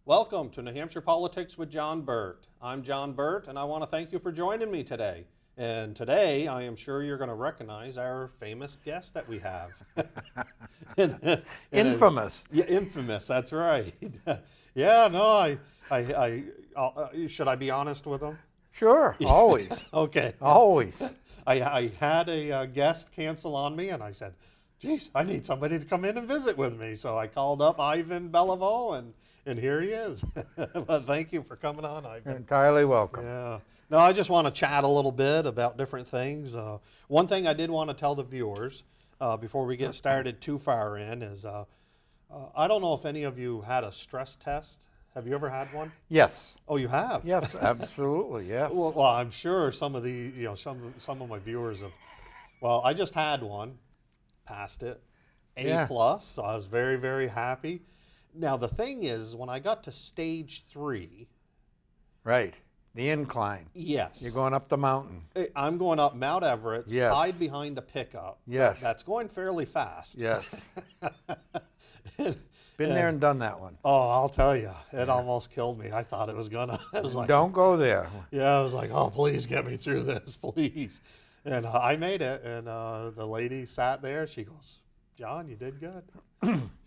Welcome to New Hampshire Politics with John Burt. I'm John Burt, and I want to thank you for joining me today. And today, I am sure you're going to recognize our famous guest that we have. Infamous. Yeah, infamous. That's right. Yeah. No. Should I be honest with him? Sure, always. Okay. Always. I had a guest cancel on me, and I said, "Geez, I need somebody to come in and visit with me." So I called up Ivan Beliveau, and here he is. But thank you for coming on, Ivan. You're entirely welcome. Yeah. No, I just want to chat a little bit about different things. One thing I did want to tell the viewers before we get started too far in is I don't know if any of you had a stress test. Have you ever had one? Yes. Oh, you have? Yes, absolutely, yes. Well, I'm sure some of the, some of my viewers have. Well, I just had one, passed it, A+, so I was very, very happy. Now, the thing is, when I got to stage 3. Right, the incline. Yes. You're going up the mountain. I'm going up Mount Everett, Yes. tied behind a pickup. Yes. That's going fairly fast. Yes. Been there and done that one. Oh, I'll tell you, it almost killed me. I thought it was gonna. I was like, Don't go there. yeah, I was like, oh, please get me through this, please. And I made it, and the lady sat there. She goes, John, you did good.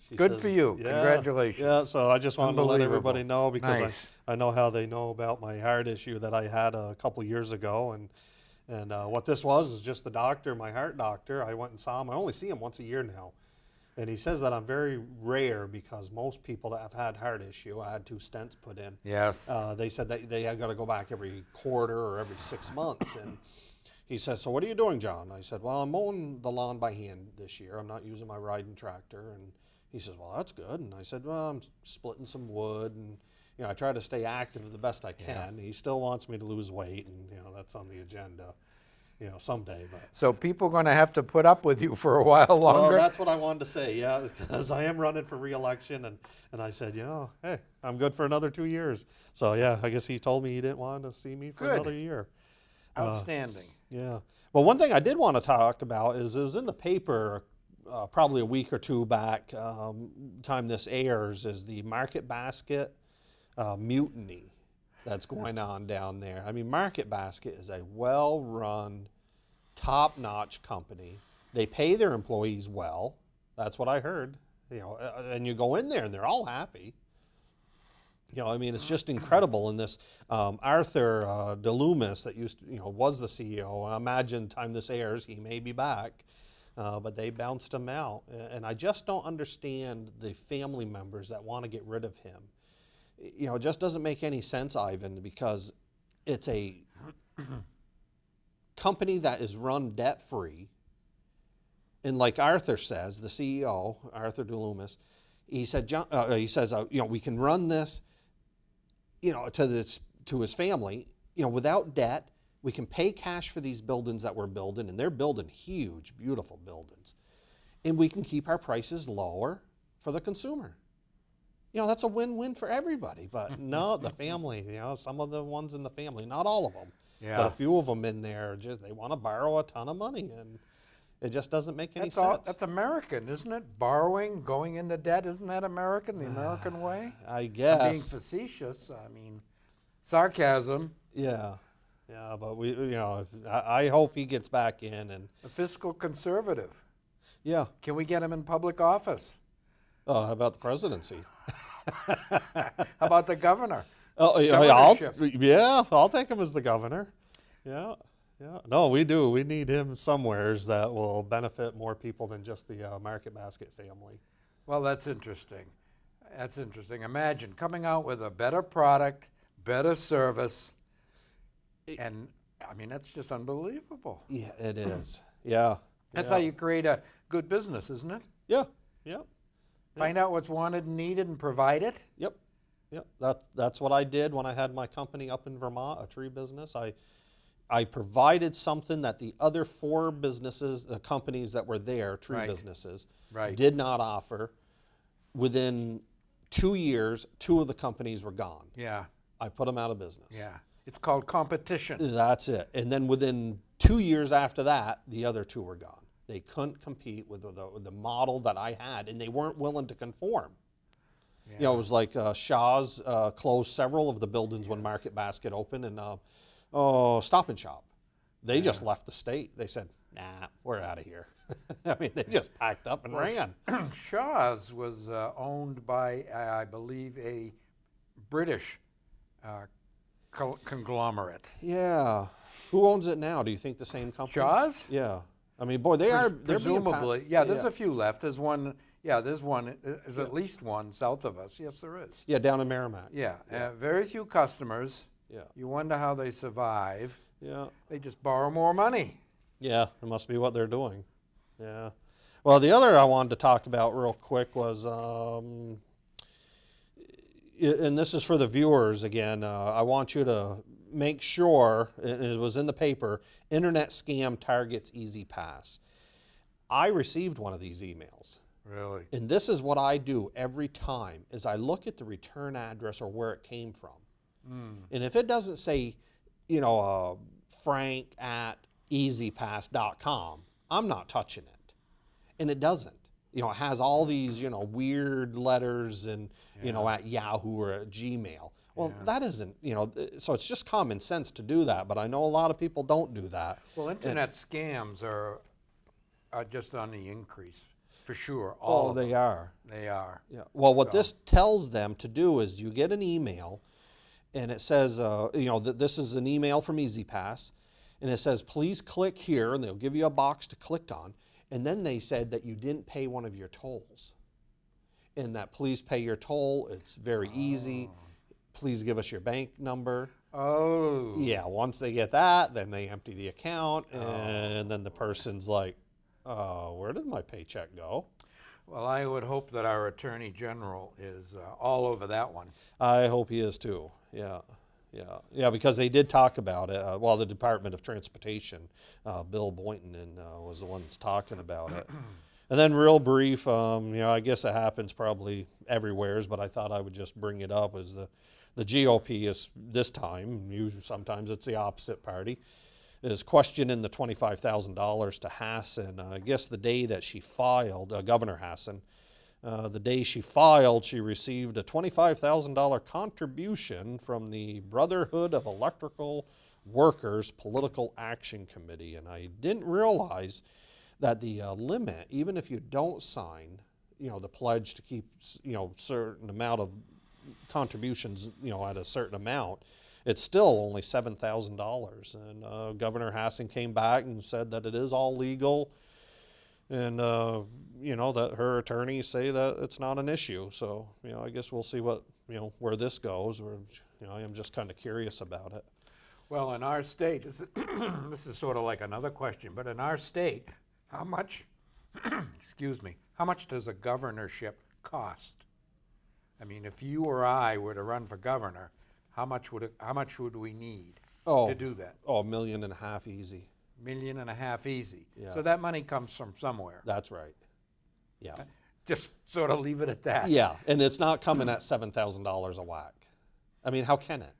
She Good says, for you. "Yeah." Congratulations. Yeah, so I just wanted to let everybody Unbelievable. know because Nice. I know how they know about my heart issue that I had a couple years ago. And what this was is just the doctor, my heart doctor. I went and saw him. I only see him once a year now. And he says that I'm very rare because most people that have had heart issue, I had 2 stents put in. Yes. They said that they got to go back every quarter or every 6 months. And he says, so what are you doing, John? I said, well, I'm mowing the lawn by hand this year. I'm not using my riding tractor. And he says, well, that's good. And I said, well, I'm splitting some wood. And, I try to stay active the best I can. Yeah. He still wants me to lose weight. And, that's on the agenda, someday. But So people are going to have to put up with you for a while longer? Well, that's what I wanted to say, yeah, because I am running for re-election. And I said, hey, I'm good for another 2 years. So, yeah, I guess he told me he didn't want to see me for another year. Outstanding. Yeah. Well, one thing I did want to talk about is it was in the paper probably a week or 2 back, time this airs, is the Market Basket mutiny that's going on down there. I mean, Market Basket is a well-run, top-notch company. They pay their employees well. That's what I heard. And you go in there and they're all happy. I mean, it's just incredible. And this Arthur DeLumis that used to, was the CEO. I imagine time this airs, he may be back, but they bounced him out. And I just don't understand the family members that want to get rid of him. It just doesn't make any sense, Ivan, because it's a company that is run debt-free. And like Arthur says, the CEO, Arthur DeLumis, he said, we can run this, to his family, without debt. We can pay cash for these buildings that we're building, and they're building huge, beautiful buildings. And we can keep our prices lower for the consumer. That's a win-win for everybody. But no, the family, some of the ones in the family, not all of them, but a few of them in there, they want to borrow a ton of money, and it just doesn't make any sense. That's American, isn't it? Borrowing, going into debt, isn't that American, the American way? I guess. I'm being facetious. I mean, sarcasm. Yeah, but I hope he gets back in and. A fiscal conservative. Yeah. Can we get him in public office? How about the presidency? How about the governor? I'll take him as the governor. Yeah. No, we do. We need him somewheres that will benefit more people than just the Market Basket family. Well, that's interesting. That's interesting. Imagine coming out with a better product, better service, and I mean, that's just unbelievable. Yeah, it is. Yeah. That's how you create a good business, isn't it? Yeah. Find out what's wanted and needed and provide it. Yep. That's what I did when I had my company up in Vermont, a tree business. I provided something that the other 4 businesses, the companies that were there, tree businesses, did not offer. Within 2 years, 2 of the companies were gone. Yeah. I put them out of business. Yeah. It's called competition. That's it. And then within 2 years after that, the other 2 were gone. They couldn't compete with the model that I had, and they weren't willing to conform. You know, it was like Shaw's closed several of the buildings when Market Basket opened, and Stop and Shop. They just left the state. They said, nah, we're out of here. I mean, they just packed up and ran. Shaw's was owned by, I believe, a British conglomerate. Yeah. Who owns it now? Do you think the same company? Shaw's? Yeah. I mean, boy, they're presumably. Yeah, there's a few left. There's one. Yeah, there's one. There's at least one south of us. Yes, there is. Yeah, down in Merrimack. Yeah, very few customers. Yeah. You wonder how they survive. Yeah. They just borrow more money. Yeah, it must be what they're doing. Yeah. Well, the other I wanted to talk about real quick was, and this is for the viewers again, I want you to make sure, and it was in the paper, internet scam targets Easy Pass. I received one of these emails. Really? And this is what I do every time, is I look at the return address or where it came from. And if it doesn't say, you know, frank at easypass.com, I'm not touching it. And it doesn't. You know, it has all these, you know, weird letters and, you know, at Yahoo or at Gmail. Well, that isn't, you know, so it's just common sense to do that, but I know a lot of people don't do that. Well, internet scams are just on the increase, for sure. All of they them. are. They are. Yeah. Well, what this tells them to do is you get an email, and it says, you know, this is an email from EasyPass, and it says, please click here, and they'll give you a box to click on. And then they said that you didn't pay one of your tolls. And that please pay your toll, it's very easy. Please give us your bank number. Oh. Yeah, once they get that, then they empty the account, and then the person's like, where did my paycheck go? Well, I would hope that our Attorney General is all over that one. I hope he is too. Yeah, yeah, because they did talk about it. Well, the Department of Transportation, Bill Boynton, was the one that's talking about it. And then, real brief, you know, I guess it happens probably everywhere, but I thought I would just bring it up. As the GOP is this time, usually sometimes it's the opposite party, is questioning the $25,000 to Hassan. I guess the day that she filed, Governor Hassan, the day she filed, she received a $25,000 contribution from the Brotherhood of Electrical Workers Political Action Committee. And I didn't realize that the limit, even if you don't sign, you know, the pledge to keep, you know, certain amount of contributions, you know, at a certain amount, it's still only $7,000. And Governor Hassan came back and said that it is all legal, and you know, that her attorneys say that it's not an issue. So, you know, I guess we'll see what, you know, where this goes. Or, you know, I am just kind of curious about it. Well, in our state, this is sort of like another question, but in our state, how much, excuse me, how much does a governorship cost? I mean, if you or I were to run for governor, how much would we need to do that? Oh, $1.5 million easy. $1.5 million easy. Yeah. So that money comes from somewhere. That's right. Yeah. Just sort of leave it at that. Yeah, and it's not coming at $7,000 a whack. I mean, how can it?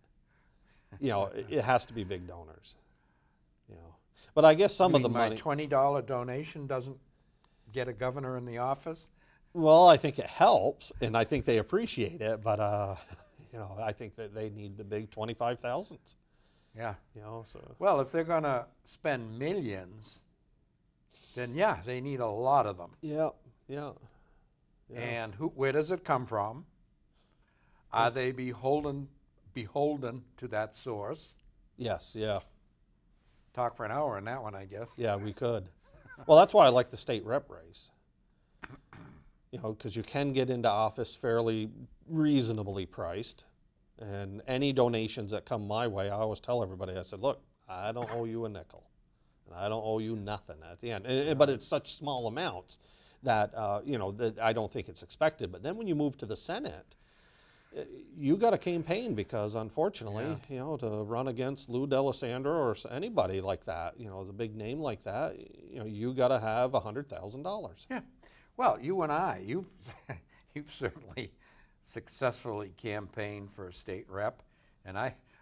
You know, it has to be big donors. You know, but I guess some of the money. My $20 donation doesn't get a governor in the office. Well, I think it helps, and I think they appreciate it. But you know, I think that they need the big 25,000s. Yeah. You know, so. Well, if they're going to spend millions, then yeah, they need a lot of them. Yeah, yeah. And where does it come from? Are they beholden to that source? Yes, yeah. Talk for an hour on that one, I guess. Yeah, we could. Well, that's why I like the state rep race. You know, because you can get into office fairly reasonably priced. And any donations that come my way, I always tell everybody, I said, look, I don't owe you a nickel. And I don't owe you nothing at the end. But it's such small amounts that, you know, that I don't think it's expected. But then when you move to the Senate, you got to campaign because, unfortunately, you know, to run against Lou D'Alessandro or anybody like that, you know, the big name like that, you know, you got to have $100,000. Yeah. Well, you and I, you've certainly successfully campaigned for a state rep, and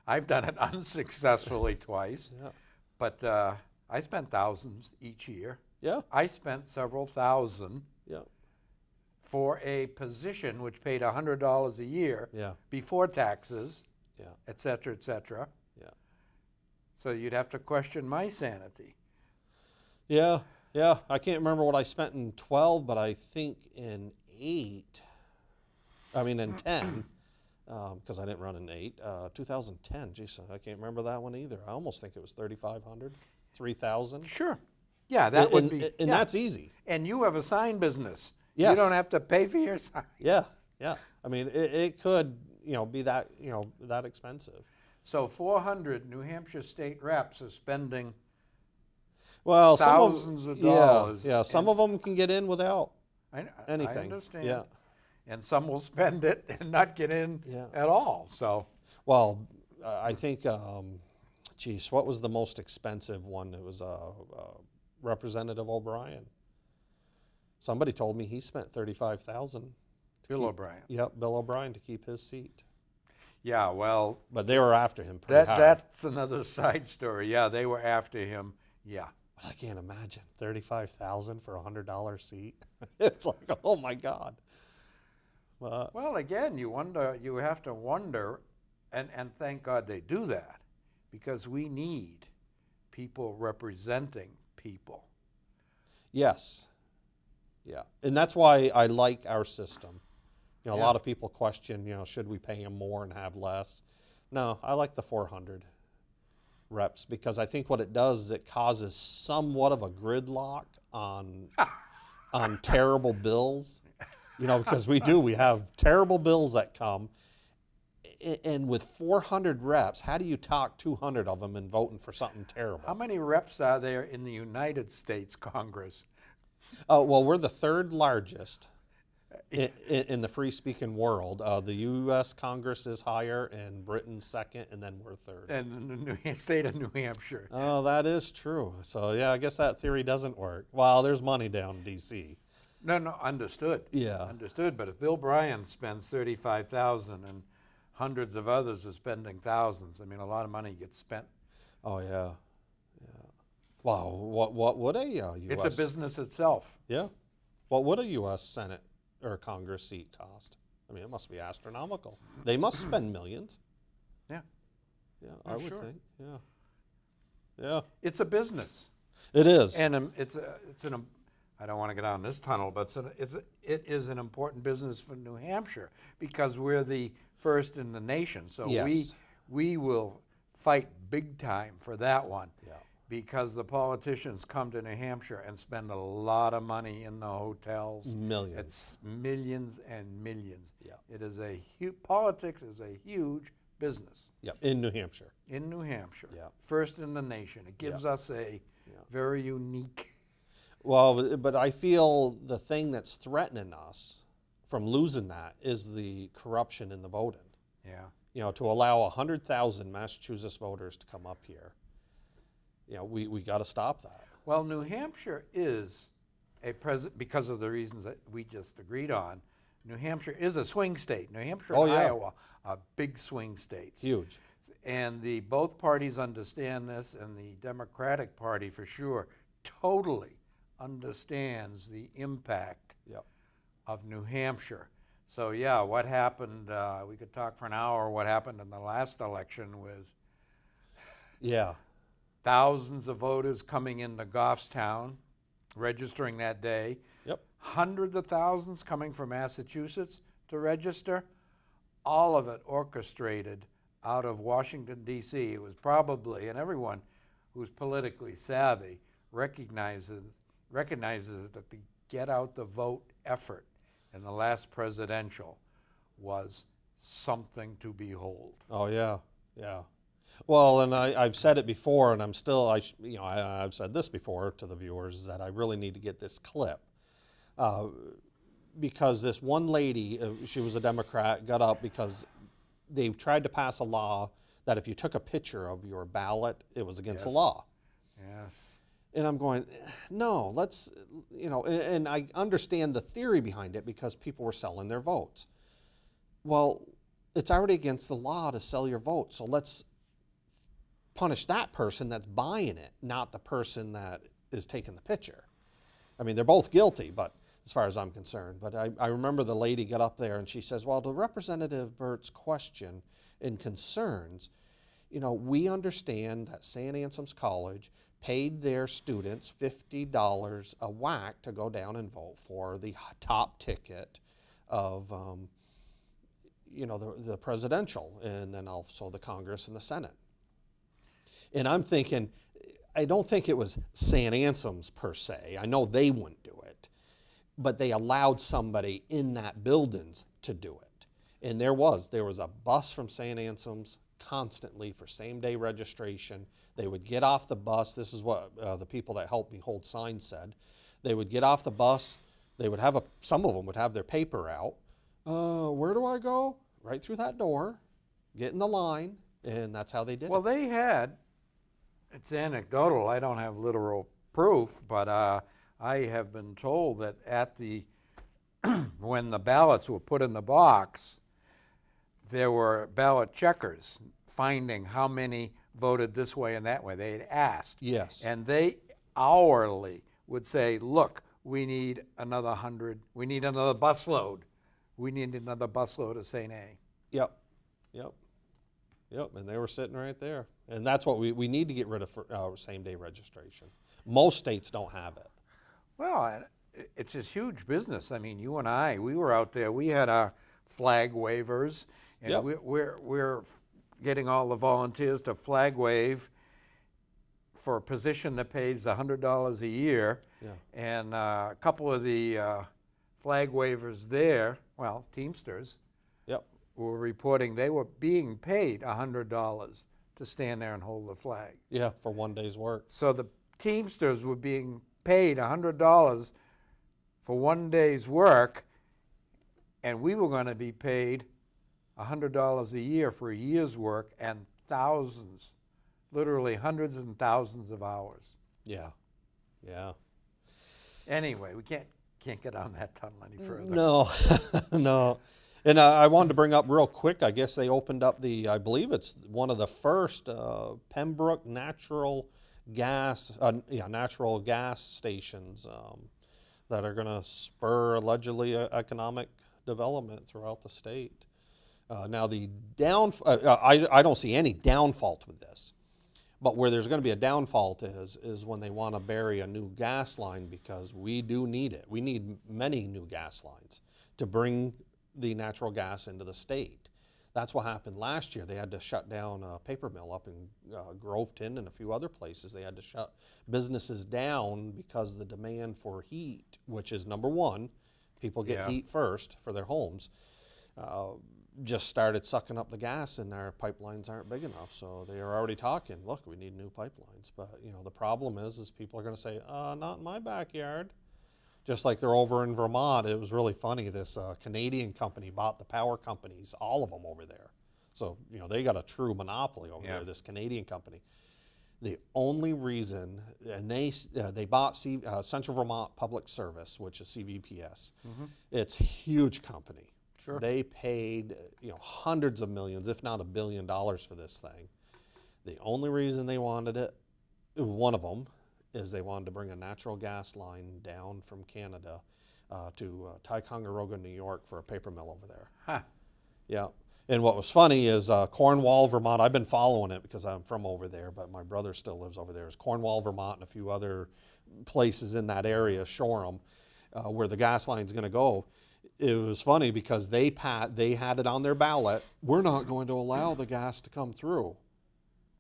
I've done it unsuccessfully twice. Yeah. But I spent thousands each year. Yeah. I spent several thousand Yeah. for a position which paid $100 a year Yeah. before taxes, Yeah. et cetera, et cetera. Yeah. So you'd have to question my sanity. Yeah. Yeah. I can't remember what I spent in 12, but I think in 8, I mean in 10, because I didn't run in 8, 2010, geez, I can't remember that one either. I almost think it was 3,500, 3,000. Sure. Yeah, that would And, be. and yeah. that's easy. And you have a sign business. Yes. You don't have to pay for your sign. Yeah. Yeah. I mean, it could, be that, that expensive. So 400 New Hampshire state reps are spending Well, thousands of dollars. Yeah, some of them can get in without I anything. understand. Yeah. And some will spend it and not get in Yeah. at all. So Well, I think, geez, what was the most expensive one? It was Representative O'Brien. Somebody told me he spent $35,000. Bill O'Brien. Yep, Bill O'Brien to keep his seat. Yeah, well, But they were after him pretty hard. that's another side story. Yeah, they were after him. Yeah. But I can't imagine $35,000 for a $100 seat. It's like, oh my God. Well, again, you have to wonder, and thank God they do that, because we need people representing people. Yes. Yeah. And that's why I like our system. A Yeah. lot of people question, should we pay them more and have less? No, I like the 400 reps because I think what it does is it causes somewhat of a gridlock on terrible bills. Because we have terrible bills that come. And with 400 reps, how do you talk 200 of them in voting for something terrible? How many reps are there in the United States Congress? Well, we're the third largest in the free-speaking world. The U.S. Congress is higher, and Britain's second, and then we're third. And the state of New Hampshire. Oh, that is true. So, yeah, I guess that theory doesn't work. Well, there's money down in D.C. No, understood. Yeah. Understood, but if Bill Bryan spends $35,000 and hundreds of others are spending thousands, I mean, a lot of money gets spent. Oh, yeah. Yeah. Wow, what would a U.S. It's a business itself. Yeah. What would a U.S. Senate or Congress seat cost? I mean, it must be astronomical. They must spend millions. Yeah. Yeah, Oh, I would sure. think. Yeah. Yeah. It's a business. It is. And I don't want to get down this tunnel, but it is an important business for New Hampshire because we're the first in the nation. So Yes. we will fight big time for that one. Yeah. Because the politicians come to New Hampshire and spend a lot of money in the hotels. Millions. It's millions and millions. Yeah. It is politics is a huge business Yeah. In New Hampshire. in New Hampshire. Yeah. First in the nation. It gives us a very unique. Well, but I feel the thing that's threatening us from losing that is the corruption in the voting. Yeah. To allow 100,000 Massachusetts voters to come up here. We got to stop that. Well, New Hampshire is because of the reasons that we just agreed on. New Hampshire is a swing state. New Hampshire and Iowa are big swing states. Huge. And both parties understand this, and the Democratic Party for sure totally understands the impact Yep. of New Hampshire. So yeah, what happened, we could talk for an hour, what happened in the last election was Yeah. thousands of voters coming into Goffstown, registering that day. Yep. Hundreds of thousands coming from Massachusetts to register. All of it orchestrated out of Washington, D.C. It was probably, and everyone who's politically savvy recognizes that the get out the vote effort in the last presidential was something to behold. Oh, yeah. Yeah. Well, and I've said it before, and I'm still, I've said this before to the viewers, that I really need to get this clip. Because this one lady, she was a Democrat, got up because they tried to pass a law that if you took a picture of your ballot, it was against the law. Yes. And I'm going, no, let's, and I understand the theory behind it because people were selling their votes. Well, it's already against the law to sell your vote, so let's punish that person that's buying it, not the person that is taking the picture. I mean, they're both guilty, but as far as I'm concerned. But I remember the lady got up there and she says, well, to Representative Burt's question and concerns, you know, we understand that St. Anselm's College paid their students $50 a whack to go down and vote for the top ticket of, you know, the presidential, and then also the Congress and the Senate. And I'm thinking, I don't think it was St. Anselm's per se. I know they wouldn't do it, but they allowed somebody in that buildings to do it. And there was a bus from St. Anselm's constantly for same-day registration. They would get off the bus. This is what the people that helped me hold signs said. They would get off the bus. They would have some of them would have their paper out. Where do I go? Right through that door, get in the line, and that's how they did it. Well, they had, it's anecdotal, I don't have literal proof, but I have been told that at the, when the ballots were put in the box, there were ballot checkers finding how many voted this way and that way. They had asked. Yes. And they hourly would say, look, we need another 100, we need another busload. We need another busload of St. A. Yep. And they were sitting right there. And that's what we need to get rid of same-day registration. Most states don't have it. Well, it's this huge business. I mean, you and I, we were out there. We had our flag wavers, and Yep. we're getting all the volunteers to flag wave for a position that pays $100 a year. Yeah. And a couple of the flag wavers there, well, Teamsters, Yep. were reporting they were being paid $100 to stand there and hold the flag. Yeah, for one day's work. So the Teamsters were being paid $100 for one day's work, and we were going to be paid $100 a year for a year's work and thousands, literally hundreds and thousands of hours. Yeah. Anyway, we can't get on that tunnel any further. No, no. And I wanted to bring up real quick, I guess they opened up I believe it's one of the first Pembroke natural gas stations that are going to spur allegedly economic development throughout the state. Now I don't see any downfall with this, but where there's going to be a downfall is when they want to bury a new gas line, because we do need it. We need many new gas lines to bring the natural gas into the state. That's what happened last year. They had to shut down a paper mill up in Groveton and a few other places. They had to shut businesses down because of the demand for heat, which is number one. People get heat first for their homes. Just started sucking up the gas, and our pipelines aren't big enough. So they are already talking, look, we need new pipelines. But you know, the problem is people are going to say, not in my backyard. Just like they're over in Vermont. It was really funny. This Canadian company bought the power companies, all of them over there. So, you know, they got a true monopoly over there, this Canadian company. The only reason, and they bought Central Vermont Public Service, which is CVPS. Mm-hmm. It's a huge company. Sure. They paid, you know, hundreds of millions, if not $1 billion for this thing. The only reason they wanted it, one of them, is they wanted to bring a natural gas line down from Canada to Ticonderoga, New York, for a paper mill over there. Huh. Yeah. And what was funny is Cornwall, Vermont, I've been following it because I'm from over there, but my brother still lives over there. It's Cornwall, Vermont, and a few other places in that area, Shoreham, where the gas line's going to go. It was funny because they had it on their ballot, we're not going to allow the gas to come through.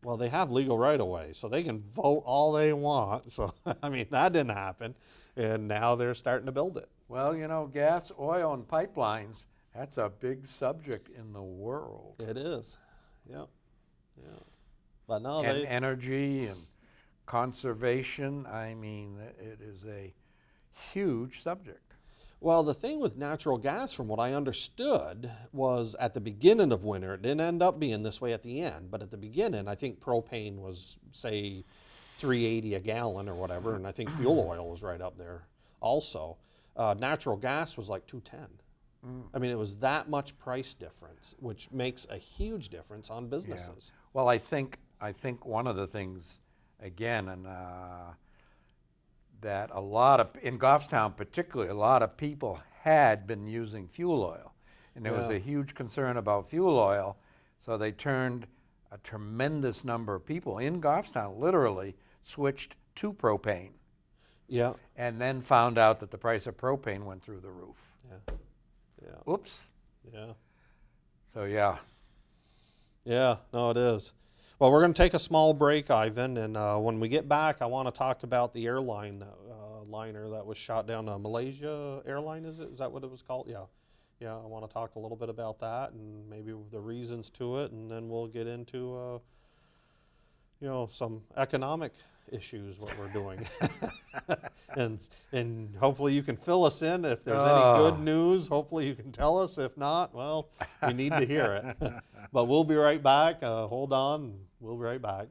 Well, they have legal right-of-way, so they can vote all they want. So, I mean, that didn't happen, and now they're starting to build it. Well, you know, gas, oil, and pipelines, that's a big subject in the world. It is, yeah. But no, and energy and conservation, I mean, it is a huge subject. Well, the thing with natural gas, from what I understood, was at the beginning of winter. It didn't end up being this way at the end, but at the beginning, I think propane was, say, $3.80 a gallon or whatever, and I think fuel oil was right up there also. Natural gas was like $2.10. I mean, it was that much price difference, which makes a huge difference on businesses. Yeah. Well, I think one of the things, again, and that a lot of, in Goffstown particularly, a lot of people had been using fuel oil. And there was Yeah. a huge concern about fuel oil, so they turned a tremendous number of people in Goffstown, literally, switched to propane, Yeah. and then found out that the price of propane went through the roof. Yeah. Yeah. Oops. Yeah. So yeah. Yeah, no, it is. Well, we're going to take a small break, Ivan, and when we get back, I want to talk about the airline liner that was shot down. Malaysia airline, is it? Is that what it was called? Yeah. Yeah, I want to talk a little bit about that and maybe the reasons to it, and then we'll get into, some economic issues, what we're doing. and hopefully you can fill us in if there's any good news. Hopefully you can tell us. If not, well, we need to hear it. But we'll be right back. Hold on. We'll be right back.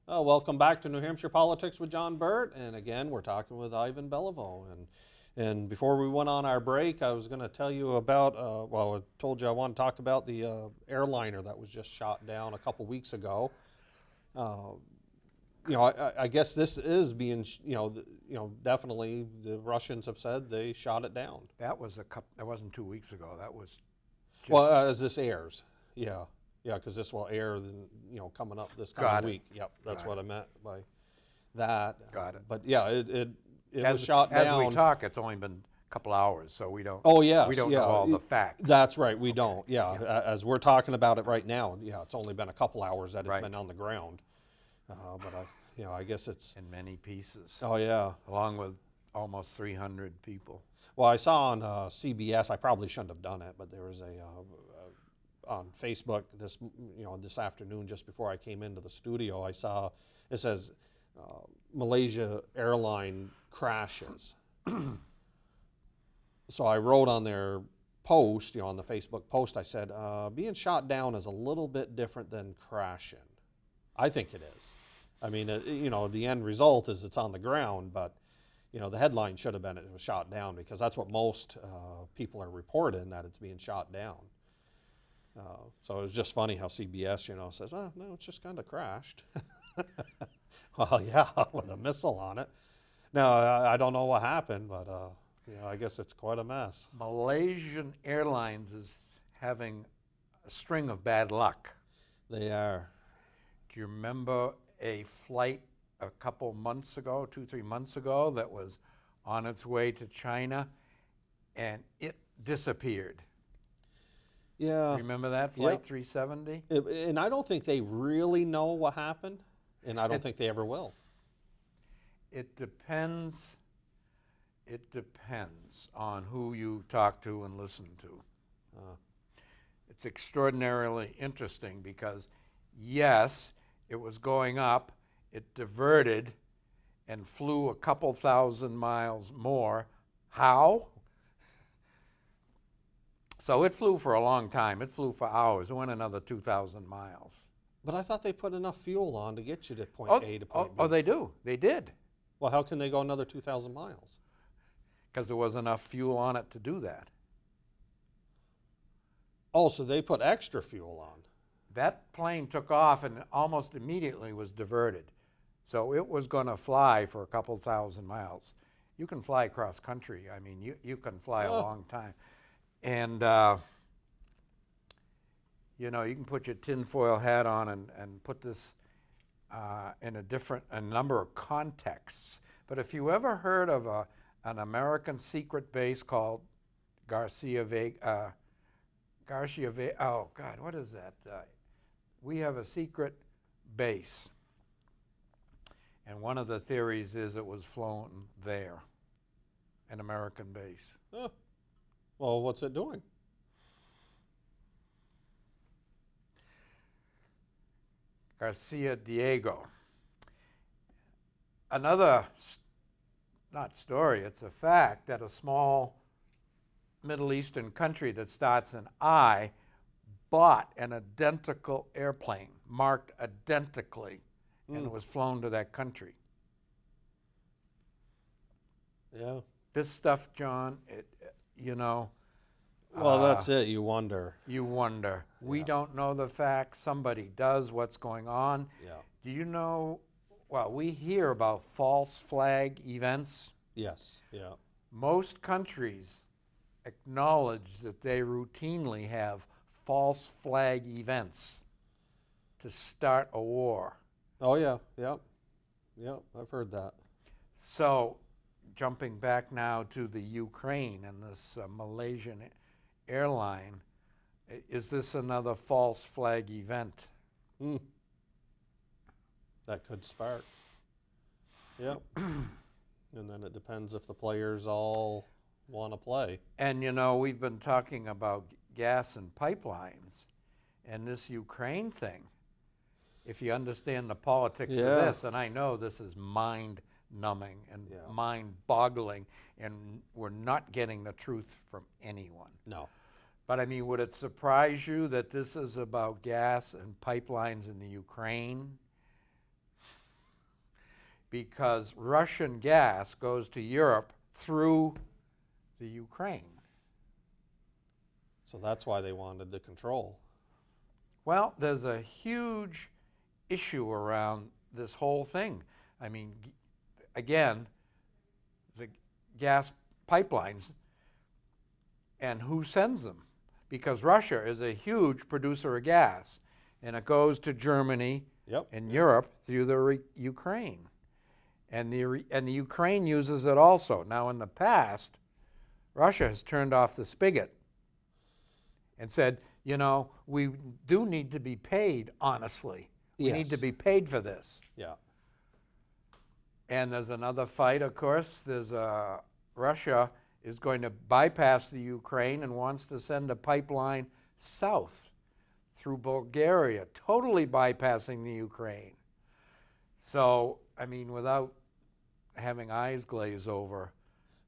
Welcome back to New Hampshire Politics with John Burt, and again we're talking with Ivan Beliveau. And before we went on our break, I was going to tell you about, I told you I want to talk about the airliner that was just shot down a couple weeks ago. I guess this is being, definitely the Russians have said they shot it down. That wasn't 2 weeks ago. That was just, Well, as this airs, yeah. Yeah, because this will air, coming up this coming week. Yep, that's what I meant by that. Got it. But yeah, it was shot down. As we talk, it's only been a couple hours, so we don't. Oh yes, we don't know all the facts. That's right, we don't. Yeah, as we're talking about it right now, yeah, it's only been a couple hours that it's been on the ground. But I guess it's in many pieces. Oh yeah, along with almost 300 people. Well, I saw on CBS. I probably shouldn't have done it, but there was on Facebook this afternoon, just before I came into the studio, I saw it says Malaysia airline crashes. So I wrote on their post, on the Facebook post, I said, being shot down is a little bit different than crashing. I think it is. I mean, the end result is it's on the ground, but the headline should have been it was shot down, because that's what most people are reporting, that it's being shot down. So it was just funny how CBS, says, well, no, it's just kind of crashed. Well, yeah, with a missile on it. Now, I don't know what happened, but, I guess it's quite a mess. Malaysian Airlines is having a string of bad luck. They are. Do you remember a flight a couple months ago, 2-3 months ago, that was on its way to China, and it disappeared? Yeah. Remember that flight 370? And I don't think they really know what happened, and I don't think they ever will. It depends on who you talk to and listen to. It's extraordinarily interesting because, yes, it was going up, it diverted and flew a couple thousand miles more. How? So it flew for a long time. It flew for hours. It went another 2,000 miles. But I thought they put enough fuel on to get you to point A to point B. Oh, they do. They did. Well, how can they go another 2,000 miles? Because there was enough fuel on it to do that. Oh, so they put extra fuel on. That plane took off and almost immediately was diverted. So it was going to fly for a couple thousand miles. you can fly across country. I mean, you can fly a Oh. long time. And, you know, you can put your tinfoil hat on and put this in a number of contexts. But if you ever heard of an American secret base called Garcia Vega, oh God, what is that? We have a secret base. And one of the theories is it was flown there, an American base. Oh. Well, what's it doing? Garcia Diego. Another, not story, it's a fact that a small Middle Eastern country that starts in I bought an identical airplane, marked identically, and it was flown to that country. Yeah. This stuff, John, you know. Well, that's it. You wonder. You wonder. We Yeah. don't know the facts. Somebody does. What's going on? Yeah. Do you know? Well, we hear about false flag events. Yes. Yeah. Most countries acknowledge that they routinely have false flag events to start a war. Oh yeah. Yep. Yep. I've heard that. So, jumping back now to the Ukraine and this Malaysian airline, is this another false flag event? That could spark. Yep. And then it depends if the players all want to play. And you know, we've been talking about gas and pipelines, and this Ukraine thing. If you understand the politics of Yeah. this, and I know this is mind-numbing and Yeah. mind-boggling, and we're not getting the truth from anyone. No. But I mean, would it surprise you that this is about gas and pipelines in the Ukraine? Because Russian gas goes to Europe through the Ukraine. So that's why they wanted the control. Well, there's a huge issue around this whole thing. I mean, again, the gas pipelines and who sends them? Because Russia is a huge producer of gas, and it goes to Germany Yep. and Europe through the Ukraine. And the Ukraine uses it also. Now, in the past, Russia has turned off the spigot and said, you know, we do need to be paid honestly. We need to Yes. be paid for this. Yeah. And there's another fight, of course. There's Russia is going to bypass the Ukraine and wants to send a pipeline south through Bulgaria, totally bypassing the Ukraine. So, I mean, without having eyes glaze over,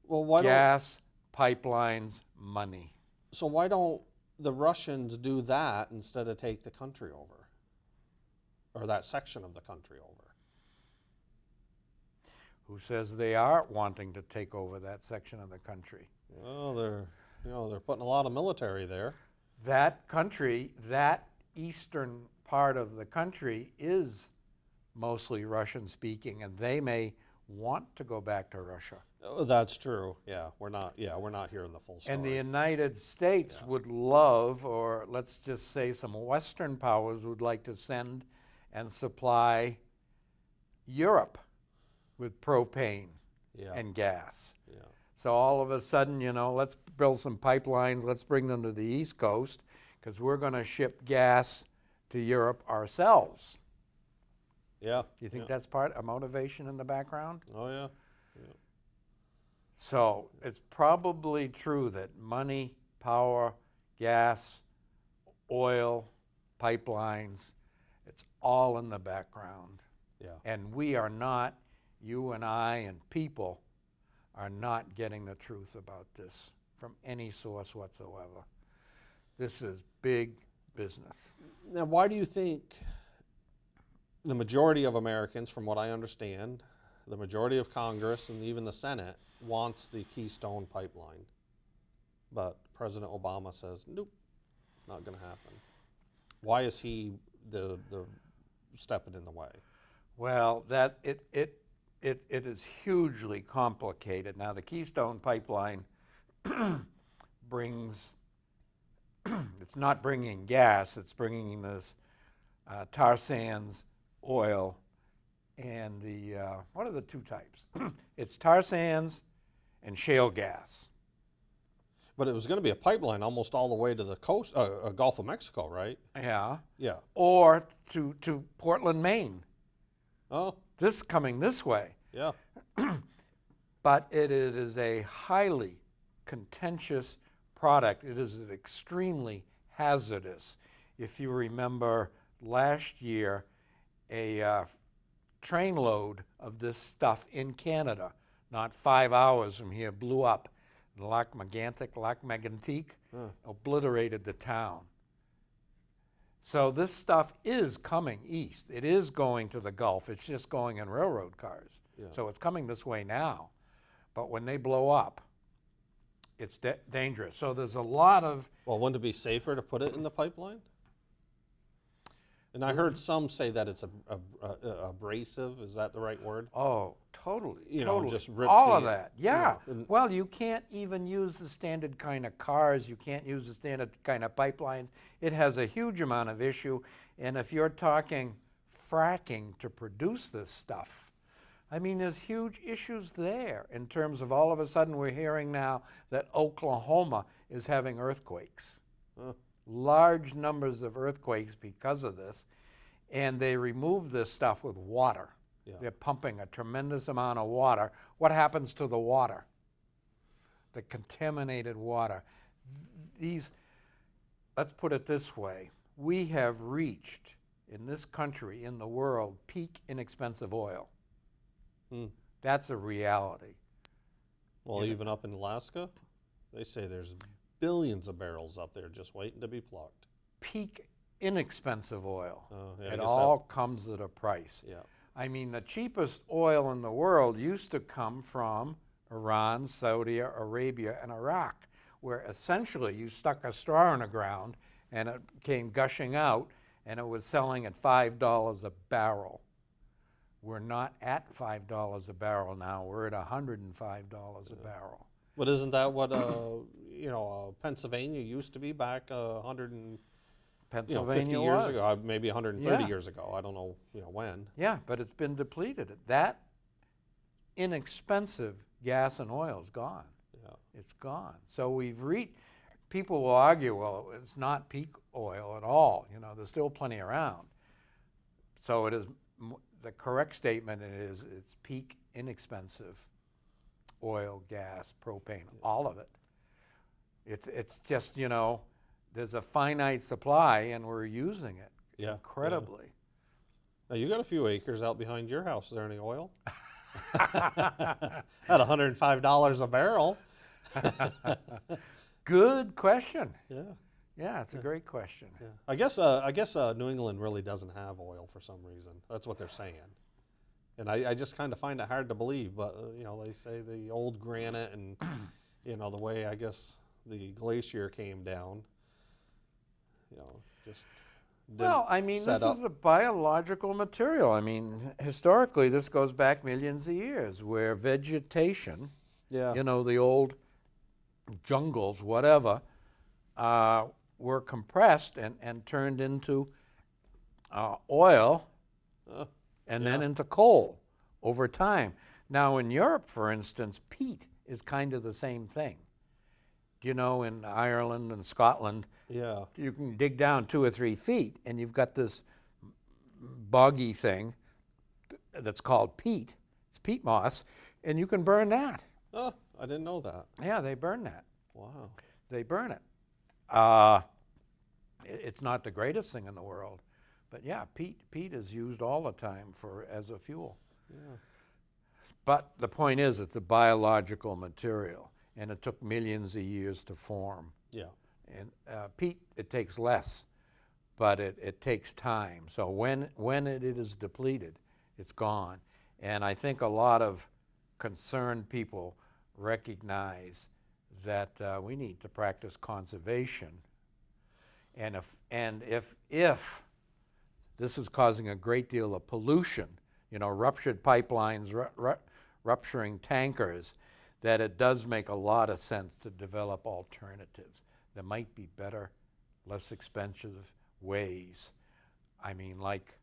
Well, why gas, pipelines, money. So why don't the Russians do that instead of take the country over, or that section of the country over? Who says they are wanting to take over that section of the country? Well, they're putting a lot of military there. That country, that eastern part of the country is mostly Russian speaking, and they may want to go back to Russia. Oh, that's true. Yeah, we're not hearing the full story. And the United States would love, or let's just say some Western powers would like to send and supply Europe with propane yeah. and gas. Yeah. So all of a sudden, you know, let's build some pipelines, let's bring them to the East Coast, because we're going to ship gas to Europe ourselves. Yeah. You think that's part of motivation in the background? Oh yeah. So it's probably true that money, power, gas, oil, pipelines, it's all in the background. Yeah. And we are not, you and I and people are not getting the truth about this from any source whatsoever. This is big business. Now, why do you think the majority of Americans, from what I understand, the majority of Congress and even the Senate wants the Keystone Pipeline, but President Obama says, nope, not going to happen? Why is he the stepping in the way? Well, that it is hugely complicated. Now, the Keystone Pipeline brings, it's not bringing gas, it's bringing this tar sands, oil, and the, what are the two types? It's tar sands and shale gas. But it was going to be a pipeline almost all the way to the coast, Gulf of Mexico, right? Yeah. Yeah. Or to Portland, Maine. Oh, This coming this way. yeah. But it is a highly contentious product. It is extremely hazardous. If you remember last year, a train load of this stuff in Canada, not 5 hours from here, blew up. Lac Mégantic, obliterated the town. So this stuff is coming east. It is going to the Gulf. It's just going in railroad cars. Yeah. So it's coming this way now. But when they blow up, it's dangerous. So there's a lot of... Well, wouldn't it be safer to put it in the pipeline? And I heard some say that it's abrasive. Is that the right word? Oh, totally. You totally. know, just rips all the- of that. Yeah. you know, Well, you can't even use the standard kind of cars. You can't use the standard kind of pipelines. It has a huge amount of issue. And if you're talking fracking to produce this stuff, I mean, there's huge issues there in terms of all of a sudden we're hearing now that Oklahoma is having earthquakes. Large numbers of earthquakes because of this, and they remove this stuff with water. Yeah. They're pumping a tremendous amount of water. What happens to the water? The contaminated water. Let's put it this way, we have reached, in this country, in the world, peak inexpensive oil. That's a reality. Well, even up in Alaska, they say there's billions of barrels up there just waiting to be plucked. Peak inexpensive oil. Oh, yeah, I It guess all comes at a price. Yeah. I mean, the cheapest oil in the world used to come from Iran, Saudi Arabia, and Iraq, where essentially you stuck a straw in the ground and it came gushing out, and it was selling at $5 a barrel. We're not at $5 a barrel now. We're at $105 a barrel. But isn't that what Pennsylvania used to be back 100 and Pennsylvania 50 years was. ago, maybe 130 Yeah. years ago. I don't know, when. Yeah, but it's been depleted. That inexpensive gas and oil is gone. Yeah. It's gone. So we've reached, people will argue, well, it's not peak oil at all. There's still plenty around. So it is, the correct statement is it's peak inexpensive oil, gas, propane, all of it. It's just, there's a finite supply and we're using it incredibly. Now, you got a few acres out behind your house. Is there any oil? At $105 a barrel. Good question. Yeah. Yeah, it's a great question. Yeah. I guess New England really doesn't have oil for some reason. That's what they're saying. And I just kind of find it hard to believe, but they say the old granite and the way I guess the glacier came down, just didn't Well, I mean, set this up. is a biological material. I mean, historically, this goes back millions of years where vegetation, Yeah. the old jungles, whatever, were compressed and turned into oil and then into coal over time. Now, in Europe, for instance, peat is kind of the same thing. In Ireland and Scotland, Yeah. you can dig down 2 or 3 feet and you've got this boggy thing that's called peat. It's peat moss, and you can burn that. Oh, I didn't know that. Yeah, they burn that. Wow. They burn it. It's not the greatest thing in the world, but yeah, peat is used all the time as a fuel. Yeah. But the point is, it's a biological material, and it took millions of years to form. Yeah. And peat, it takes less, but it takes time. So when it is depleted, it's gone. And I think a lot of concerned people recognize that we need to practice conservation. And if this is causing a great deal of pollution ruptured pipelines, rupturing tankers, that it does make a lot of sense to develop alternatives. There might be better, less expensive ways. I mean, like,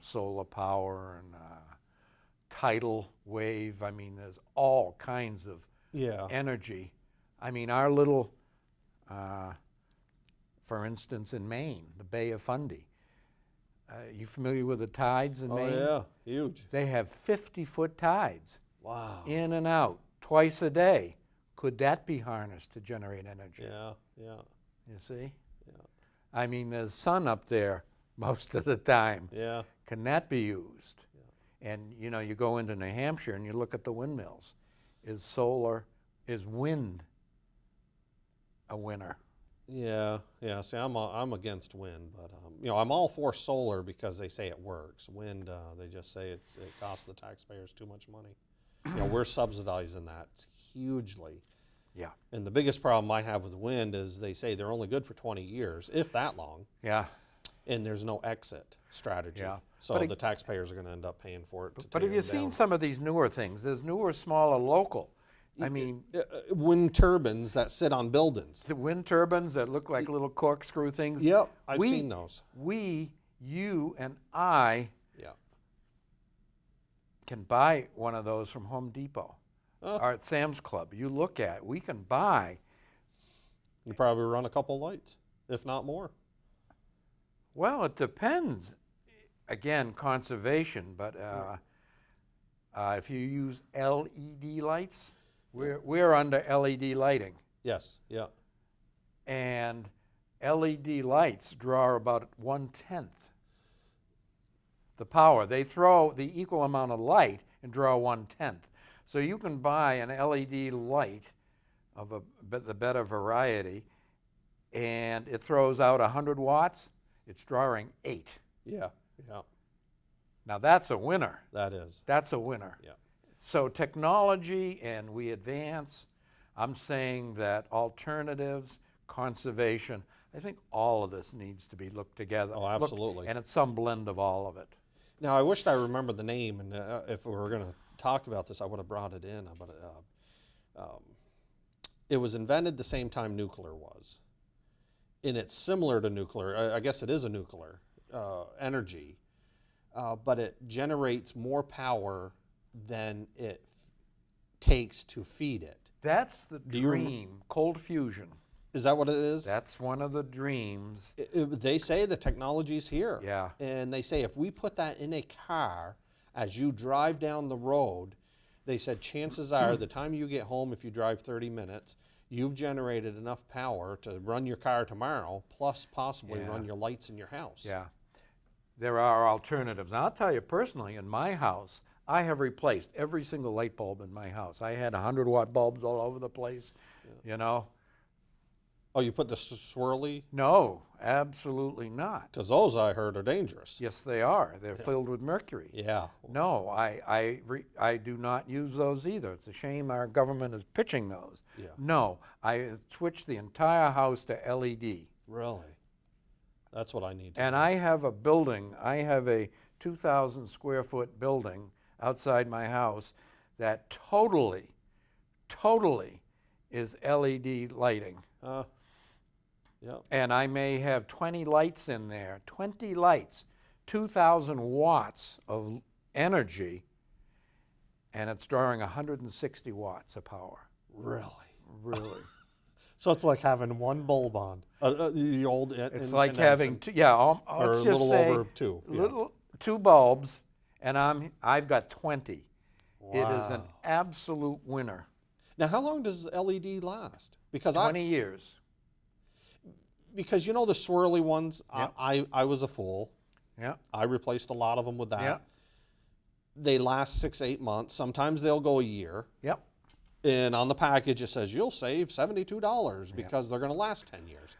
solar power and tidal wave. I mean, there's all kinds of Yeah. energy. I mean, our little, for instance, in Maine, the Bay of Fundy. You familiar with the tides in Maine? Oh, yeah, huge. They have 50-foot tides. Wow. In and out, twice a day. Could that be harnessed to generate energy? Yeah, yeah, You see? yeah, I mean, there's sun up there most of the time. yeah. Can that be used? And you go into New Hampshire and you look at the windmills. Is wind a winner? Yeah, yeah. See, I'm against wind, but I'm all for solar because they say it works. Wind, they just say it costs the taxpayers too much money. We're subsidizing that hugely. Yeah. And the biggest problem I have with wind is they say they're only good for 20 years, if that long, Yeah. and there's no exit strategy. Yeah. So But the taxpayers are going to end up paying for it. To But have tear you them seen down. some of these newer things? There's newer, smaller, local. I mean, Wind turbines that sit on buildings? the wind turbines that look like little corkscrew things. Yep, I've We- seen those. You and I Yeah. can buy one of those from Home Depot Oh. or at Sam's Club. You look at, we can buy. You probably run a couple lights, if not more. Well, it depends. Again, conservation, but if you use LED lights, we're under LED lighting, Yes, yeah. and LED lights draw about 1/10 the power. They throw the equal amount of light and draw 1/10. So you can buy an LED light of the better variety, and it throws out 100 watts. It's drawing 8. Yeah, yeah, Now that's a winner. that is. That's a winner. Yeah. So technology, and we advance. I'm saying that alternatives, conservation, I think all of this needs to be looked together. Oh, absolutely. And it's some blend of all of it. Now, I wished I remembered the name, and if we were going to talk about this, I would have brought it in. But it was invented the same time nuclear was. And it's similar to nuclear. I guess it is a nuclear energy, but it generates more power than it takes to feed it. That's the you rem- dream, cold fusion. Is that what it is? That's one of the dreams. They say the technology's here. Yeah. And they say if we put that in a car as you drive down the road, they said chances are the time you get home, if you drive 30 minutes, you've generated enough power to run your car tomorrow, plus possibly Yeah. run your lights in your house. Yeah. There are alternatives. Now, I'll tell you personally, in my house, I have replaced every single light bulb in my house. I had 100-watt bulbs all over the place, Oh, you put the swirly? No, absolutely not. Because those, I heard, are dangerous. Yes, they are. They're filled with mercury. Yeah. No, I do not use those either. It's a shame our government is pitching those. Yeah. No, I switched the entire house to LED. Really? That's what I need to And do. I have a building, I have a 2,000 square foot building outside my house that totally is LED lighting. Yeah. And I may have 20 lights in there, 20 lights, 2,000 watts of energy, and it's drawing 160 watts of power. Really? Really. So it's like having one bulb on. The old. It's like having two, yeah, or let's a just little say over two. Yeah. two bulbs, and I've got 20. It is an Wow. absolute winner. Now, how long does LED last? Because 20 years. because the swirly ones, Yep. I was a fool. Yeah. I replaced a lot of them with that. Yeah. They last 6, 8 months. Sometimes they'll go a year. Yep. And on the package it says you'll save $72 because they're going to last 10 years.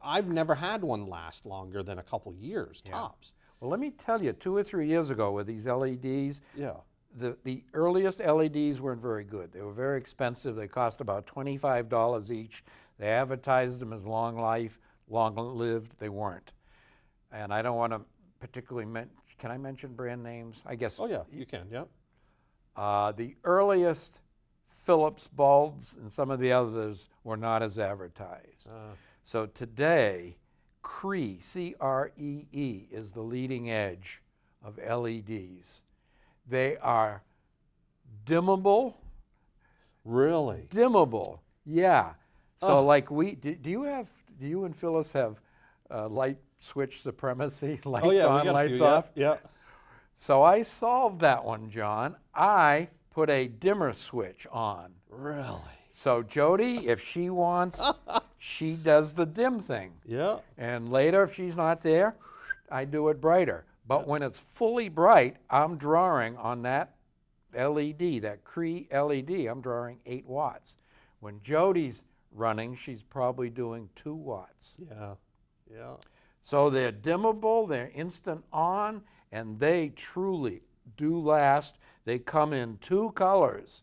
I've never had one last longer than a couple years tops. Well, let me tell you, 2 or 3 years ago with these LEDs, Yeah. the earliest LEDs weren't very good. They were very expensive. They cost about $25 each. They advertised them as long life, long lived. They weren't. And I don't want to particularly can I mention brand names? I guess. Oh yeah, you can. Yeah. The earliest Philips bulbs and some of the others were not as advertised. So today, Cree, C-R-E-E, is the leading edge of LEDs. They are dimmable. Really? Dimmable, yeah. So like do you and Phyllis have light switch supremacy? Lights Oh yeah, we on, got a lights few, yeah, off? Yeah. So I solved that one, John. I put a dimmer switch on. Really? So Jody, if she wants, she does the dim thing. Yeah. And later, if she's not there, I do it brighter. But when it's fully bright, I'm drawing on that LED, that Cree LED, I'm drawing 8 watts. When Jody's running, she's probably doing 2 watts. Yeah. Yeah. So they're dimmable, they're instant on, and they truly do last. They come in 2 colors.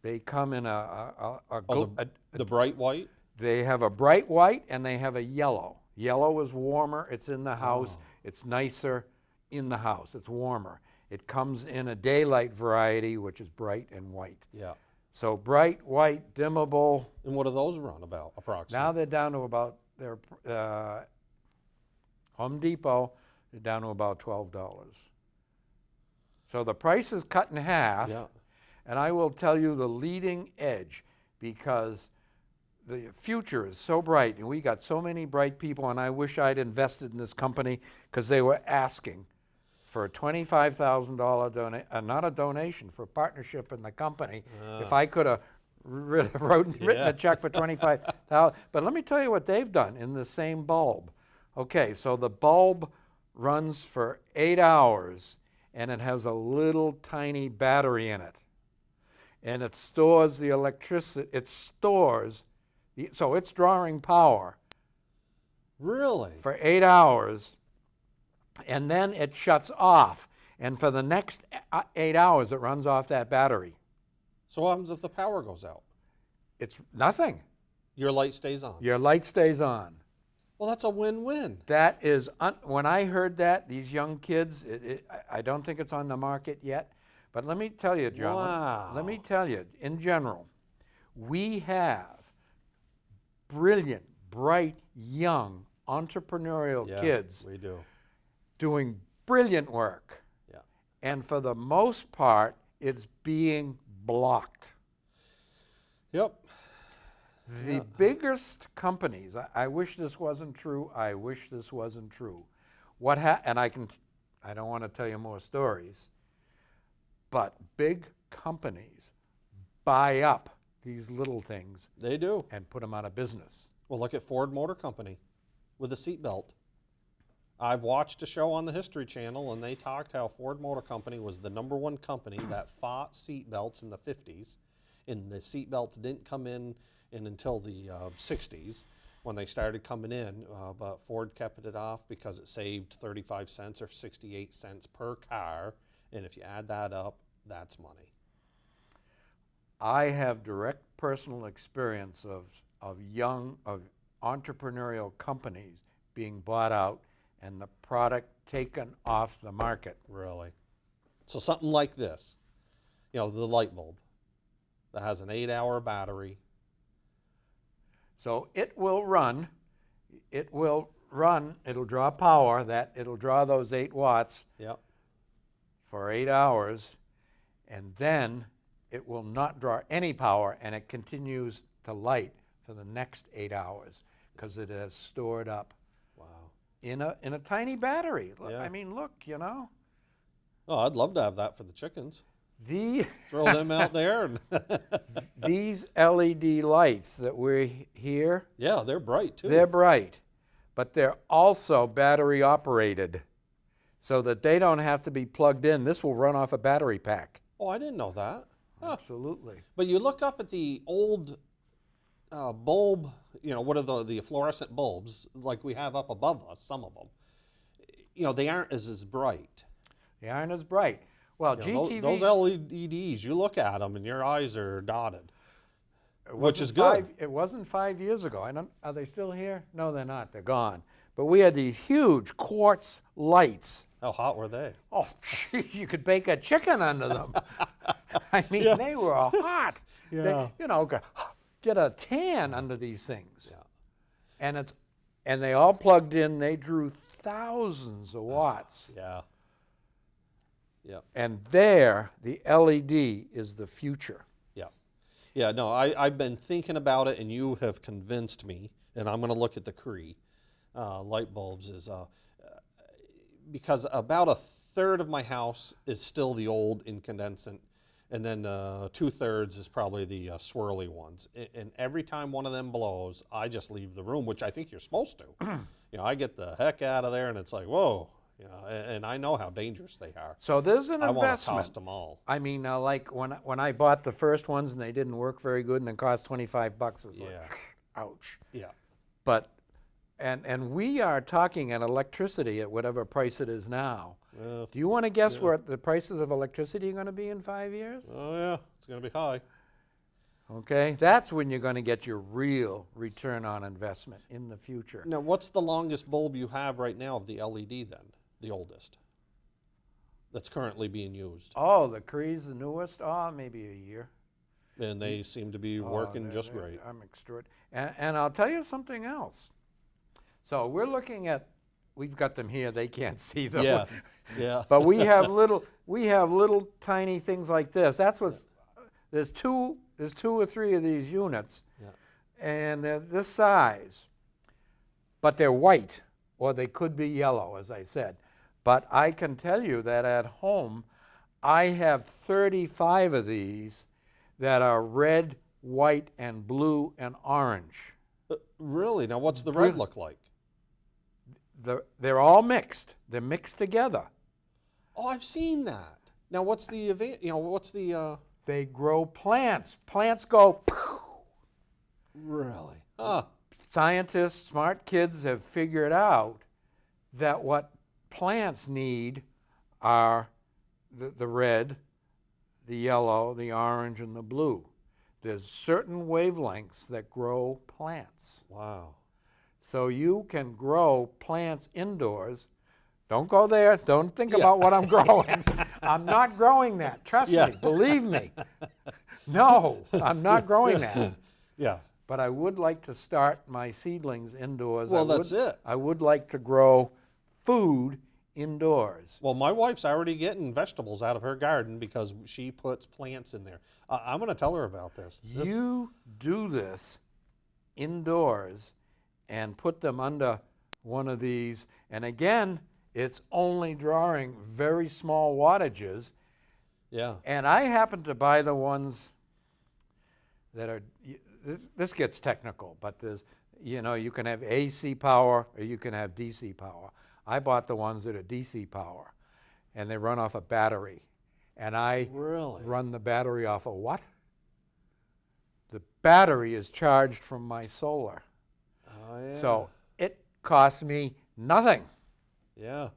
They come in The bright white? they have a bright white and they have a yellow. Yellow is warmer, it's in the house, it's nicer in the house, it's warmer. It comes in a daylight variety, which is bright and white. Yeah. So bright, white, dimmable. And what do those run about, approximately? Now they're down to about, Home Depot, they're down to about $12. So the price is cut in half. Yeah. And I will tell you the leading edge, because the future is so bright and we got so many bright people, and I wish I'd invested in this company because they were asking for a $25,000 not a donation, for a partnership in the company. If I could have written a check for $25,000. But let me tell you what they've done in the same bulb. Okay, so the bulb runs for 8 hours and it has a little tiny battery in it. And it stores the electricity, so it's drawing power Really? for 8 hours, and then it shuts off. And for the next 8 hours, it runs off that battery. So what happens if the power goes out? It's nothing. Your light stays on. Your light stays on. Well, that's a win-win. That is, when I heard that, these young kids, I don't think it's on the market yet, but let me tell you, John, Wow. let me tell you, in general, we have brilliant, bright, young, entrepreneurial kids we do. doing brilliant work. Yeah. And for the most part, it's being blocked. Yep. The biggest companies, I wish this wasn't true, I wish this wasn't true. And I don't want to tell you more stories, but big companies buy up these little things They do. and put them out of business. Well, look at Ford Motor Company with the seatbelt. I've watched a show on the History Channel, and they talked how Ford Motor Company was the #1 company that fought seatbelts in the 50s, and the seatbelts didn't come in until the 60s when they started coming in, but Ford kept it off because it saved 35 cents or 68 cents per car, and if you add that up, that's money. I have direct personal experience of entrepreneurial companies being bought out and the product taken off the market. Really. So something like this, the light bulb that has an 8-hour battery. So it'll draw power, it'll draw those 8 watts Yep. for 8 hours, and then it will not draw any power, and it continues to light for the next 8 hours because it has stored up Wow. in a tiny battery. Yeah. I mean, look, Oh, I'd love to have that for the chickens. the Throw them out there. And these LED lights that we're here, yeah, they're bright too. they're bright, but they're also battery operated so that they don't have to be plugged in. This will run off a battery pack. Oh, I didn't know that. Huh. Absolutely. But you look up at the old bulb, what are the fluorescent bulbs like we have up above us, some of them. They aren't as bright. They aren't as bright. Well, Those GTVs, LEDs, you look at them and your eyes are dotted, which is good. It wasn't 5 years ago. Are they still here? No, they're not. They're gone. but we had these huge quartz lights. How hot were they? Oh, geez, you could bake a chicken under them. I mean, they were hot. Yeah. They, you know, get a tan under these things. Yeah. And they all plugged in. They drew thousands of watts. Yeah. Yeah. And there, the LED is the future. Yeah. Yeah, no, I've been thinking about it, and you have convinced me, and I'm going to look at the Cree light bulbs, because about a third of my house is still the old incandescent, and then 2/3 is probably the swirly ones. And every time one of them blows, I just leave the room, which I think you're supposed to. You know, I get the heck out of there, and it's like, whoa. You know, and I know how dangerous they are. So there's an I want to investment. toss them all. I mean, like when I bought the first ones and they didn't work very good and it cost $25, it was like, ouch. Yeah. But, and we are talking at electricity at whatever price it is now. Do you want to guess where the prices of electricity are going to be in 5 years? Oh, yeah. It's going to be high. Okay, that's when you're going to get your real return on investment in the future. Now, what's the longest bulb you have right now of the LED then? The oldest that's currently being used? Oh, the Cree's the newest? Oh, maybe a year. And they seem to be working just great. I'm extraordinary. And I'll tell you something else. So we're looking at, we've got them here, they can't see them. Yeah, yeah. But we have little tiny things like this. That's what's, there's two or three of these units, and they're this size, but they're white, or they could be yellow, as I said. But I can tell you that at home, I have 35 of these that are red, white, and blue, and orange. Really? Now, what's the red look like? They're all mixed. They're mixed together. Oh, I've seen that. Now, what's the event? You know, what's the? They grow plants. Plants go. Really? Huh. Scientists, smart kids have figured out that what plants need are the red, the yellow, the orange, and the blue. There's certain wavelengths that grow plants. Wow. So you can grow plants indoors. Don't go there. Don't think about what I'm growing. I'm not growing that. Trust me. Believe me. No, I'm not growing that. Yeah. But I would like to start my seedlings indoors. Well, that's it. I would like to grow food indoors. Well, my wife's already getting vegetables out of her garden because she puts plants in there. I'm going to tell her about this. You do this indoors and put them under one of these. And again, it's only drawing very small wattages. Yeah. And I happen to buy the ones that are, this gets technical, but there's, you know, you can have AC power or you can have DC power. I bought the ones that are DC power, and they run off a battery. And I run the battery off of what? The battery is charged from my solar. Oh, yeah. So it costs me nothing. Yeah.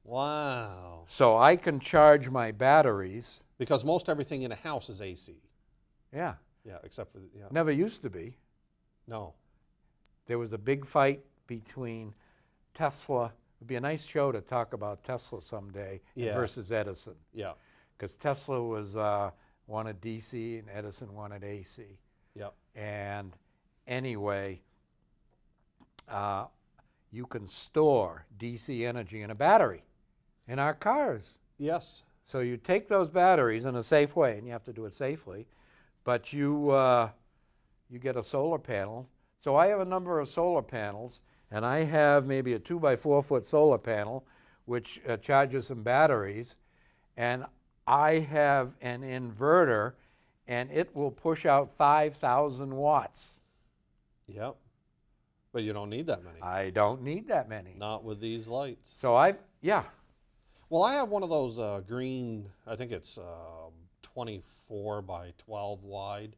Wow. So I can charge my batteries. Because most everything in a house is AC. Yeah. Yeah, except for, Never used to be. No. There was a big fight between Tesla. It would be a nice show to talk about Tesla someday versus Edison. Yeah. Because Tesla was wanted DC and Edison wanted AC. Yep. And anyway, you can store DC energy in a battery in our cars. Yes. So you take those batteries in a safe way, and you have to do it safely, but you get a solar panel. So I have a number of solar panels, and I have maybe a 2x4 foot solar panel, which charges some batteries, and I have an inverter, and it will push out 5,000 watts. Yep. But you don't need that many. I don't need that many. Not with these lights. So Well, I have one of those green, I think it's 24 by 12 wide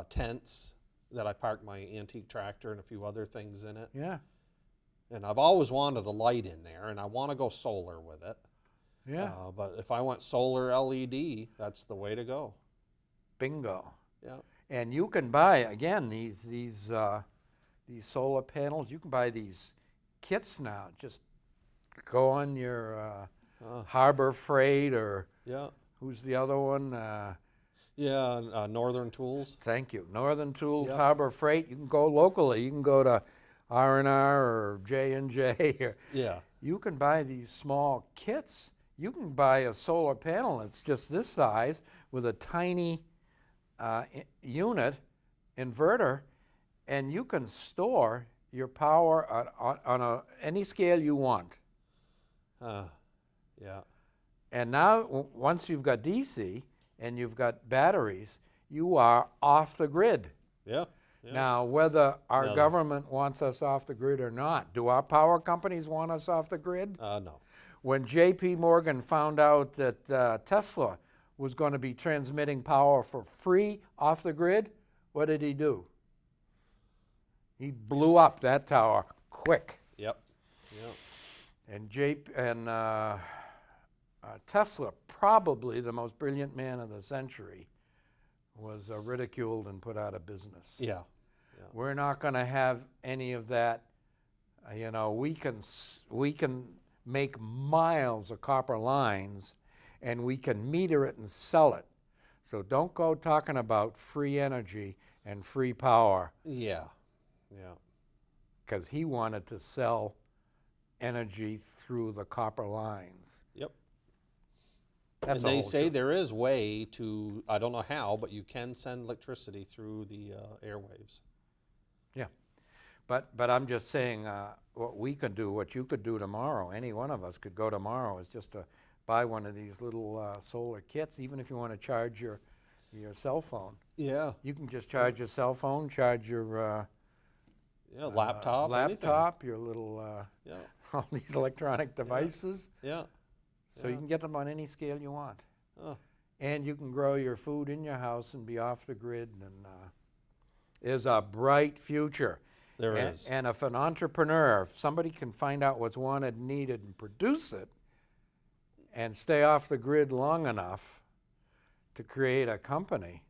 tents that I park my antique tractor and a few other things in it. Yeah. And I've always wanted a light in there, and I want to go solar with it. Yeah. But if I went solar LED, that's the way to go. Bingo. Yeah. And you can buy, again, these solar panels. You can buy these kits now. Just go on your Harbor Freight or Yeah. who's the other one? Yeah, Northern Tools. Thank you. Northern Tools, Yep. Harbor Freight. You can go locally. You can go to R&R or J&J. Yeah. You can buy these small kits. You can buy a solar panel that's just this size with a tiny unit, inverter, and you can store your power on any scale you want. Yeah. And now, once you've got DC and you've got batteries, you are off the grid. Yeah. Yeah. Now, whether our No. government wants us off the grid or not, do our power companies want us off the grid? No. When J.P. Morgan found out that Tesla was going to be transmitting power for free off the grid, what did he do? He blew up that tower quick. Yep. Yep. And Tesla, probably the most brilliant man of the century, was ridiculed and put out of business. Yeah. We're not going to have any of that. We can make miles of copper lines, and we can meter it and sell it. So don't go talking about free energy and free power, Yeah. Yeah. because he wanted to sell energy through the copper lines. Yep. That's And a they whole say joke. there is way to, I don't know how, but you can send electricity through the airwaves. Yeah, but I'm just saying what we could do, what you could do tomorrow, any one of us could go tomorrow, is just to buy one of these little solar kits, even if you want to charge your cell phone. Yeah. You can just charge your cell phone, charge your Yeah. Laptop. anything. your little, Yeah. all these electronic devices. Yeah. So you can get them on any scale you want. Oh. And you can grow your food in your house and be off the grid. And there's a bright future. There is. And if an entrepreneur, if somebody can find out what's wanted, needed, and produce it, and stay off the grid long enough to create a company.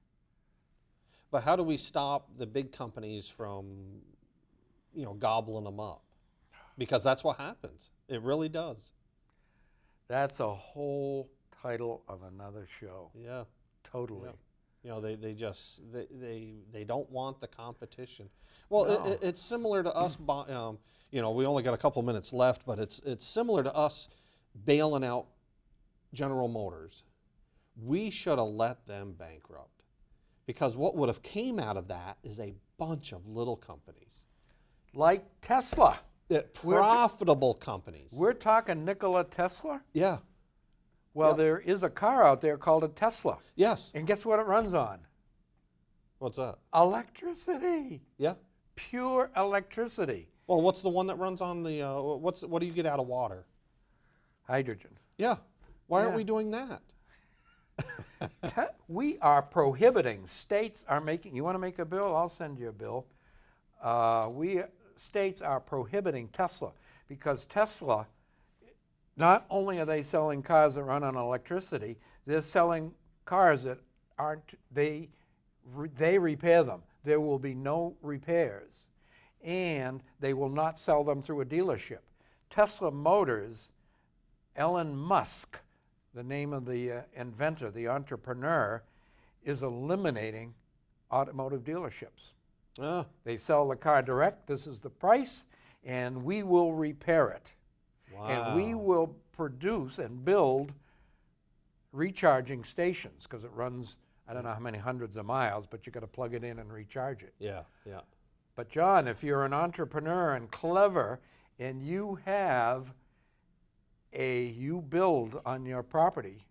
But how do we stop the big companies from, gobbling them up? Because that's what happens. It really does. That's a whole title of another show. Yeah. Totally. Yeah. They don't want the competition. Well, No. it's similar to us. We only got a couple minutes left, but it's similar to us bailing out General Motors. We should have let them bankrupt, because what would have came out of that is a bunch of little companies, Like Tesla. profitable companies. We're talking Nikola Tesla. Yeah. Well, Yep. there is a car out there called a Tesla. Yes. And guess what it runs on? What's that? Electricity. Yeah. Pure electricity. Well, what's the one that runs on the? What do you get out of water? Hydrogen. Yeah. Why aren't Yeah. we doing that? We are prohibiting. States are making. You want to make a bill? I'll send you a bill. States are prohibiting Tesla, because Tesla, not only are they selling cars that run on electricity, they're selling cars that aren't. They repair them. There will be no repairs, and they will not sell them through a dealership. Tesla Motors, Elon Musk, the name of the inventor, the entrepreneur, is eliminating automotive dealerships. They sell the car direct. This is the price, and we will repair it. Wow. And we will produce and build recharging stations, because it runs, I don't know how many hundreds of miles, but you got to plug it in and recharge it. Yeah. Yeah. But John, if you're an entrepreneur and clever, and you have you build on your property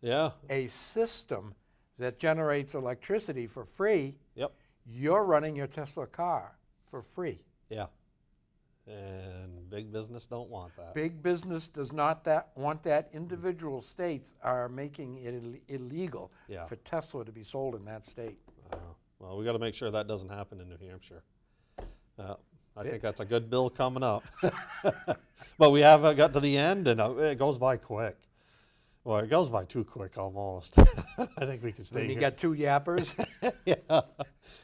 Yeah. a system that generates electricity for free, Yep. you're running your Tesla car for free. Yeah. And big business don't want that. Big business does not want that. Individual states are making it illegal Yeah. for Tesla to be sold in that state. Well, we got to make sure that doesn't happen in New Hampshire. I think that's a good bill coming up. But we have got to the end, and it goes by quick. Well, it goes by too quick almost. I think we can stay When you here. got two yappers. Yeah,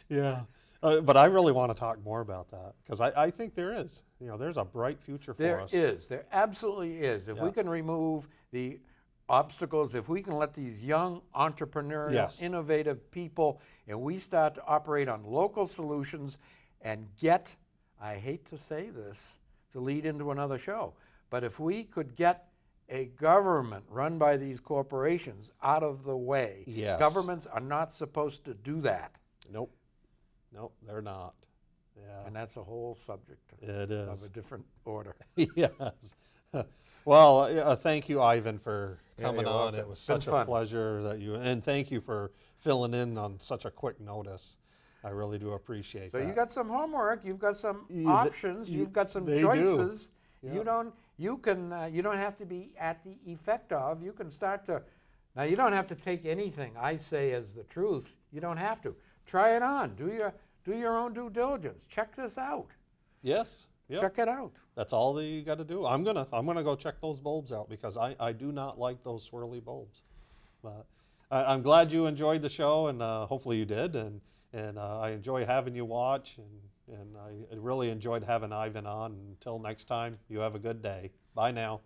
yeah. But I really want to talk more about that because I think there is. There's a bright future for There us. is. There absolutely is. If we Yeah. can remove the obstacles, if we can let these young entrepreneurial, Yes. innovative people, and we start to operate on local solutions and get, I hate to say this, to lead into another show, but if we could get a government run by these corporations out of the way. Yes. Governments are not supposed to do that. Nope. Nope, they're not. Yeah. And that's a whole subject It of is. a different order. Yes. Well, thank you, Ivan, for Yeah, coming you're on. welcome. It was It's been such a fun. pleasure and thank you for filling in on such a quick notice. I really do appreciate So that. you got some homework, you've got some Yeah, options, you've got some they do. choices. Yeah. You don't have to be at the effect of. You can start to. Now you don't have to take anything I say as the truth. You don't have to. Try it on. Do your own due diligence. Check this out. Yes. Yep. Check it out. That's all that you got to do. I'm gonna go check those bulbs out because I do not like those swirly bulbs. But I'm glad you enjoyed the show, and hopefully you did. And I enjoy having you watch, and I really enjoyed having Ivan on. Until next time, you have a good day. Bye now.